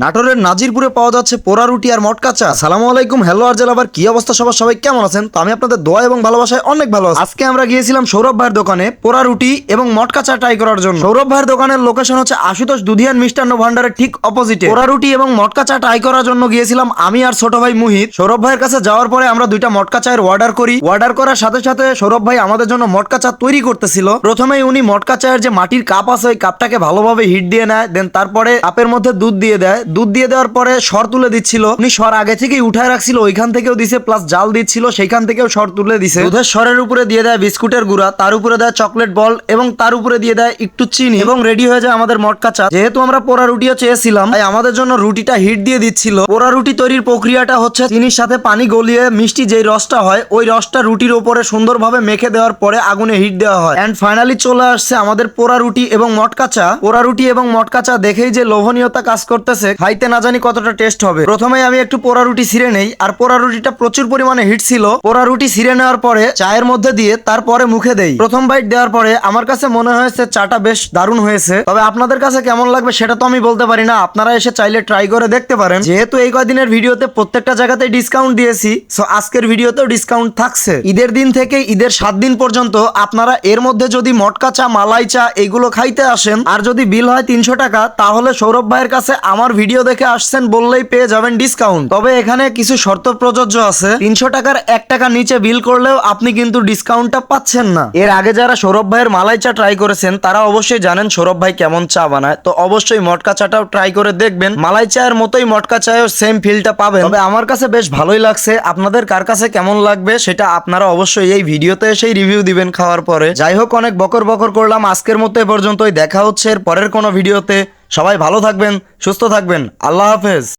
নাটোরের নাজিরপুরে পাওয়া যাচ্ছে পোড়া রুটি আর মটকা চা। আসসালামু আলাইকুম, হ্যালো আর জেলাবার কি অবস্থা সবার, সবাই কেমন আছেন? তো আমি আপনাদের দোয়া এবং ভালোবাসায় অনেক ভালো আছি। আজকে আমরা গিয়েছিলাম সৌরভ ভাইয়ের দোকানে পোড়া রুটি এবং মটকা চা ট্রাই করার জন্য। সৌরভ ভাইয়ের দোকানের লোকেশন হচ্ছে আশুতোষ দুধিয়ান মিষ্টান্ন ভান্ডারের ঠিক অপোজিটে। পোড়া রুটি এবং মটকা চা ট্রাই করার জন্য গিয়েছিলাম আমি আর ছোট ভাই মুহিত। সৌরভ ভাইয়ের কাছে যাওয়ার পরে আমরা দুইটা মটকা চায়ের অর্ডার করি। অর্ডার করার সাথে সাথে সৌরভ ভাই আমাদের জন্য মটকা চা তৈরি করতেছিল। প্রথমেই উনি মটকা চায়ের যে মাটির কাপ আছে ওই কাপটাকে ভালোভাবে হিট দিয়ে নেয়, দেন তারপরে কাপের মধ্যে দুধ দিয়ে দেয়। দুধ দিয়ে দেওয়ার পরে সর তুলে দিচ্ছিল। উনি সর আগে থেকেই উঠায় রাখছিল, ওইখান থেকেও দিছে, প্লাস জাল দিচ্ছিল সেইখান থেকেও সর তুলে দিছে। দুধের সরের উপরে দিয়ে দেয় বিস্কুটের গুঁড়া, তার উপরে দেয় চকলেট বল এবং তার উপরে দিয়ে দেয় একটু চিনি এবং রেডি হয়ে যায় আমাদের মটকা চা। যেহেতু আমরা পোড়া রুটিও চেয়েছিলাম তাই আমাদের জন্য রুটিটা হিট দিয়ে দিচ্ছিল। পোড়া রুটি তৈরির প্রক্রিয়াটা হচ্ছে চিনির সাথে পানি গলিয়ে মিষ্টি যেই রসটা হয় ওই রসটা রুটির উপরে সুন্দরভাবে মেখে দেওয়ার পরে আগুনে হিট দেওয়া হয়। এন্ড ফাইনালি চলে আসছে আমাদের পোড়া রুটি এবং মটকা চা। পোড়া রুটি এবং মটকা চা দেখেই যে লোভনীয়তা কাজ করতেছে, খাইতে না জানি কতটা টেস্ট হবে। প্রথমে আমি একটু পোড়া রুটি ছিঁড়ে নেই, আর পোড়া রুটিটা প্রচুর পরিমাণে হিট ছিল। পোড়া রুটি ছিঁড়ে নেওয়ার পরে চায়ের মধ্যে দিয়ে তারপরে মুখে দেই। প্রথম বাইট দেওয়ার পরে আমার কাছে মনে হয়েছে চাটা বেশ দারুণ হয়েছে। তবে আপনাদের কাছে কেমন লাগবে সেটা তো আমি বলতে পারি না, আপনারা এসে চাইলে ট্রাই করে দেখতে পারেন। যেহেতু এই কয়দিনের ভিডিওতে প্রত্যেকটা জায়গাতে ডিসকাউন্ট দিয়েছি, সো আজকের ভিডিওতেও ডিসকাউন্ট থাকছে। ঈদের দিন থেকে ঈদের 7 দিন পর্যন্ত আপনারা এর মধ্যে যদি মটকা চা, মালাই চা এগুলো খাইতে আসেন আর যদি বিল হয় 300 টাকা, তাহলে সৌরভ ভাইয়ের কাছে আমার ভিডিও দেখে আসছেন বললেই পেয়ে যাবেন ডিসকাউন্ট। তবে এখানে কিছু শর্ত প্রযোজ্য আছে। 300 টাকার 1 টাকা নিচে বিল করলেও আপনি কিন্তু ডিসকাউন্টটা পাচ্ছেন না। এর আগে যারা সৌরভ ভাইয়ের মালাই চা ট্রাই করেছেন তারা অবশ্যই জানেন সৌরভ ভাই কেমন চা বানায়। তো অবশ্যই মটকা চাটাও ট্রাই করে দেখবেন, মালাই চায়ের মতোই মটকা চায়েও সেম ফিলটা পাবেন। তবে আমার কাছে বেশ ভালোই লাগছে। আপনাদের কার কাছে কেমন লাগবে সেটা আপনারা অবশ্যই এই ভিডিওতে এসেই রিভিউ দিবেন খাওয়ার পরে। যাই হোক, অনেক বকর বকর করলাম, আজকের মতো এ পর্যন্তই। দেখা হচ্ছে এর পরের কোনো ভিডিওতে। সবাই ভালো থাকবেন, সুস্থ থাকবেন, আল্লাহ হাফেজ।